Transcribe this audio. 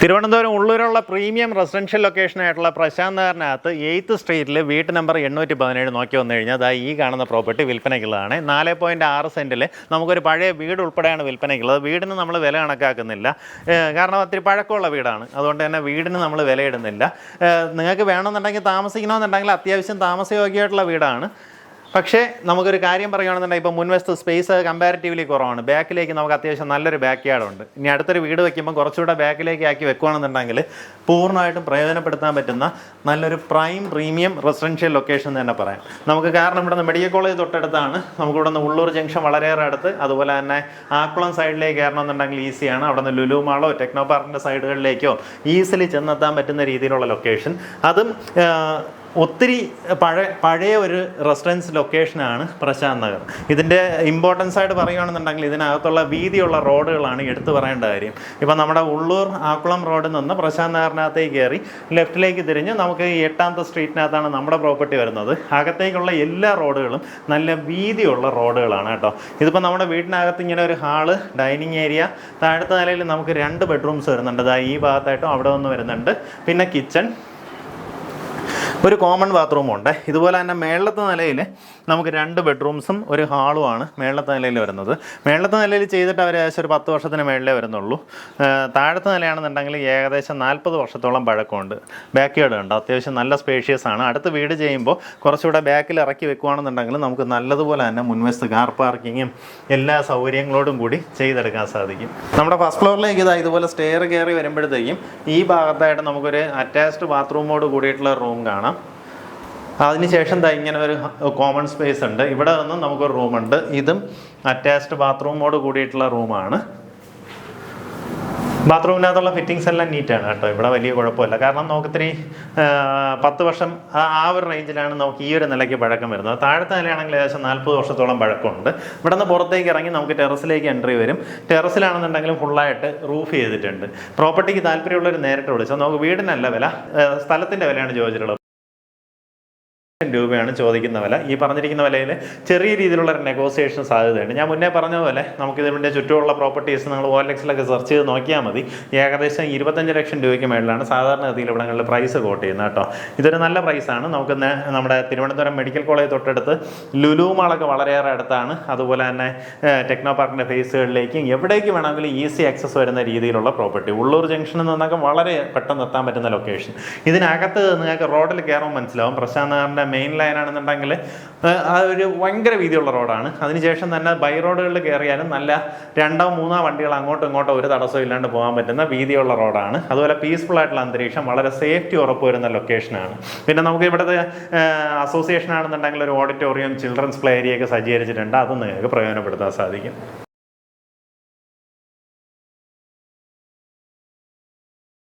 തിരുവനന്തപുരം ഉള്ളൂരുള്ള premium residential ലൊക്കേഷനായിട്ടുള്ള പ്രശാന്ത് നഗറിനകത്ത് 8th സ്ട്രീറ്റിൽ വീട്ട് നമ്പർ 817 നോക്കി വന്നു കഴിഞ്ഞാൽ അതാ ഈ കാണുന്ന പ്രോപ്പർട്ടി വിൽപ്പനയ്ക്കുള്ളതാണ്. 4.6 സെൻറ്റിൽ നമുക്കൊരു പഴയ വീട് ഉൾപ്പെടെയാണ് വിൽപ്പനയ്ക്കുള്ളത്. വീടിന് നമ്മൾ വില കണക്കാക്കുന്നില്ല, കാരണം ഒത്തിരി പഴക്കമുള്ള വീടാണ്. അതുകൊണ്ട് തന്നെ വീടിന് നമ്മൾ വിലയിടുന്നില്ല. നിങ്ങൾക്ക് വേണമെന്നുണ്ടെങ്കിൽ താമസിക്കണമെന്നുണ്ടെങ്കിൽ അത്യാവശ്യം താമസയോഗ്യമായിട്ടുള്ള വീടാണ്. പക്ഷേ നമുക്കൊരു കാര്യം പറയുകയാണെന്നുണ്ടെങ്കിൽ ഇപ്പോൾ മുൻവശത്ത് സ്പേസ് കമ്പാരിറ്റീവ്ലി കുറവാണ്. ബാക്കിലേക്ക് നമുക്ക് അത്യാവശ്യം നല്ലൊരു ബാക്ക് യാർഡുണ്ട്. ഇനി അടുത്തൊരു വീട് വയ്ക്കുമ്പോൾ കുറച്ചുകൂടെ ബാക്കിലേക്ക് ആക്കി വെക്കുകയാണെന്നുണ്ടെങ്കിൽ പൂർണ്ണമായിട്ടും പ്രയോജനപ്പെടുത്താൻ പറ്റുന്ന നല്ലൊരു പ്രീമിയം റെസിഡൻഷ്യൽ ലൊക്കേഷൻ തന്നെ പറയാം നമുക്ക്. കാരണം ഇവിടെ നിന്ന് മെഡിക്കൽ കോളേജ് തൊട്ടടുത്താണ്. നമുക്കിവിടെ നിന്ന് ഉള്ളൂർ ജംഗ്ഷൻ വളരെയേറെ അടുത്ത്, അതുപോലെ തന്നെ ആക്കുളം സൈഡിലേക്ക് കയറണമെന്നുണ്ടെങ്കിൽ ഈസിയാണ്. അവിടെ നിന്ന് ലുലു മാളോ ടെക്നോ പാർക്കിൻ്റെ സൈഡുകളിലേക്കോ ഈസിലി ചെന്നെത്താൻ പറ്റുന്ന രീതിയിലുള്ള ലൊക്കേഷൻ. അതും ഒത്തിരി പഴയ ഒരു റെസിഡൻസ് ലൊക്കേഷനാണ് പ്രശാന്ത് നഗർ. ഇതിൻ്റെ ഇമ്പോർട്ടൻസ് ആയിട്ട് പറയുകയാണെന്നുണ്ടെങ്കിൽ ഇതിനകത്തുള്ള വീതിയുള്ള റോഡുകളാണ് എടുത്തു പറയേണ്ട കാര്യം. ഇപ്പം നമ്മുടെ ഉള്ളൂർ ആക്കുളം റോഡിൽ നിന്ന് പ്രശാന്ത് നഗറിനകത്തേക്ക് കയറി ലെഫ്റ്റിലേക്ക് തിരിഞ്ഞ് നമുക്ക് 8th സ്ട്രീറ്റിനകത്താണ് നമ്മുടെ പ്രോപ്പർട്ടി വരുന്നത്. അകത്തേക്കുള്ള എല്ലാ റോഡുകളും നല്ല വീതിയുള്ള റോഡുകളാണ് കേട്ടോ. ഇതിപ്പോൾ നമ്മുടെ വീടിനകത്ത് ഇങ്ങനെ ഒരു ഹാള്, ഡൈനിങ് ഏരിയ, താഴത്തെ നിലയിൽ നമുക്ക് 2 ബെഡ്റൂംസ് വരുന്നുണ്ട്. അതായത് ഈ ഭാഗത്തായിട്ടും അവിടെ ഒന്ന് വരുന്നുണ്ട്. പിന്നെ കിച്ചൺ, ഒരു കോമൺ ബാത്റൂമുണ്ട്. ഇതുപോലെ തന്നെ മേളത്തെ നിലയിൽ നമുക്ക് 2 ബെഡ്റൂംസും ഒരു ഹാളുമാണ് മേളത്തെ നിലയിൽ വരുന്നത്. മേളത്തെ നിലയിൽ ചെയ്തിട്ട് അവർ ഏകദേശം ഒരു 10 വർഷത്തിന് മേളിലേ വരുന്നുള്ളൂ. താഴത്തെ നിലയാണെന്നുണ്ടെങ്കിൽ ഏകദേശം 40 വർഷത്തോളം പഴക്കമുണ്ട്. ബാക്ക് യാർഡ് ഉണ്ട്, അത്യാവശ്യം നല്ല സ്പേഷ്യസ് ആണ്. അടുത്ത് വീട് ചെയ്യുമ്പോൾ കുറച്ചുകൂടെ ബാക്കിൽ ഇറക്കി വെക്കുകയാണെന്നുണ്ടെങ്കിൽ നമുക്ക് നല്ലതുപോലെ തന്നെ മുൻവശത്ത് കാർ പാർക്കിങ്ങും എല്ലാ സൗകര്യങ്ങളോടും കൂടി ചെയ്തെടുക്കാൻ സാധിക്കും. നമ്മുടെ ഫസ്റ്റ് ഫ്ലോറിലേക്ക് ഇതുപോലെ സ്റ്റെയർ കയറി വരുമ്പോഴത്തേക്കും ഈ ഭാഗത്തായിട്ട് നമുക്കൊരു അറ്റാച്ച്ഡ് ബാത്റൂമോട് കൂടിയിട്ടുള്ള റൂം കാണാം. അതിനുശേഷം ഇങ്ങനെ ഒരു കോമൺ സ്പേസ് ഉണ്ട്. ഇവിടെ നിന്നും നമുക്കൊരു റൂമുണ്ട്. ഇതും അറ്റാച്ച്ഡ് ബാത്റൂമോട് കൂടിയിട്ടുള്ള റൂമാണ്. ബാത്റൂമിനകത്തുള്ള ഫിറ്റിങ്സ് എല്ലാം നീറ്റാണ് കേട്ടോ. ഇവിടെ വലിയ കുഴപ്പമില്ല. കാരണം നമുക്കിത്തിരി 10 വർഷം ആ ഒരു റേഞ്ചിലാണ് നമുക്ക് ഈ ഒരു നിലയ്ക്ക് പഴക്കം വരുന്നത്. താഴത്തെ നിലയാണെങ്കിൽ ഏകദേശം 40 വർഷത്തോളം പഴക്കമുണ്ട്. ഇവിടെ നിന്ന് പുറത്തേക്ക് ഇറങ്ങി നമുക്ക് ടെറസിലേക്ക് എൻട്രി വരും. ടെറസിലാണെന്നുണ്ടെങ്കിലും ഫുള്ളായിട്ട് റൂഫ് ചെയ്തിട്ടുണ്ട്. പ്രോപ്പർട്ടിക്ക് താല്പര്യമുള്ളവർ നേരിട്ട് വിളിച്ചാൽ നമുക്ക് വീടിനല്ല വില, സ്ഥലത്തിൻ്റെ വിലയാണ് ചോദിച്ചിട്ടുള്ളത്. രൂപയാണ് ചോദിക്കുന്ന വില. ഈ പറഞ്ഞിരിക്കുന്ന വിലയിൽ ചെറിയ രീതിയിലുള്ള ഒരു നെഗോസിയേഷൻ സാധ്യതയുണ്ട്. ഞാൻ മുന്നേ പറഞ്ഞ പോലെ നമുക്കിതിൻ്റെ ചുറ്റുമുള്ള പ്രോപ്പർട്ടീസ് നിങ്ങൾ OLXലൊക്കെ സെർച്ച് ചെയ്ത് നോക്കിയാൽ മതി. ഏകദേശം 25 ലക്ഷം രൂപയ്ക്ക് മേളിലാണ് സാധാരണഗതിയിൽ ഇവിടങ്ങളിൽ പ്രൈസ് കോട്ട് ചെയ്യുന്നത് കേട്ടോ. ഇതൊരു നല്ല പ്രൈസാണ്. നമുക്ക് നമ്മുടെ തിരുവനന്തപുരം മെഡിക്കൽ കോളേജ് തൊട്ടടുത്ത് ലുലു മാളൊക്കെ വളരെയേറെ അടുത്താണ്. അതുപോലെ തന്നെ ടെക്നോ പാർക്കിൻ്റെ ഫേസുകളിലേക്കും എവിടേക്ക് വേണമെങ്കിലും ഈസി ആക്സസ് വരുന്ന രീതിയിലുള്ള പ്രോപ്പർട്ടി. ഉള്ളൂർ ജംഗ്ഷനിൽ നിന്നൊക്കെ വളരെ പെട്ടെന്ന് എത്താൻ പറ്റുന്ന ലൊക്കേഷൻ. ഇതിനകത്ത് നിങ്ങൾക്ക് റോഡിൽ കയറുമ്പോൾ മനസ്സിലാവും. പ്രശാന്ത് നഗറിൻ്റെ മെയിൻ ലൈനാണെന്നുണ്ടെങ്കിൽ ആ ഒരു ഭയങ്കര വീതിയുള്ള റോഡാണ്. അതിനുശേഷം തന്നെ ബൈ റോഡുകളിൽ കയറിയാലും നല്ല 2 3 വണ്ടികൾ അങ്ങോട്ടും ഇങ്ങോട്ടും ഒരു തടസ്സവും ഇല്ലാണ്ട് പോകാൻ പറ്റുന്ന വീതിയുള്ള റോഡാണ്. അതുപോലെ പീസ്ഫുൾ ആയിട്ടുള്ള അന്തരീക്ഷം, വളരെ സേഫ്റ്റി ഉറപ്പുവരുന്ന ലൊക്കേഷനാണ്. പിന്നെ നമുക്ക് ഇവിടുത്തെ അസോസിയേഷൻ ആണെന്നുണ്ടെങ്കിൽ ഒരു ഓഡിറ്റോറിയം, ചിൽഡ്രൻസ് പ്ലേ ഏരിയ ഒക്കെ സജ്ജീകരിച്ചിട്ടുണ്ട്. അതും നിങ്ങൾക്ക് പ്രയോജനപ്പെടുത്താൻ സാധിക്കും.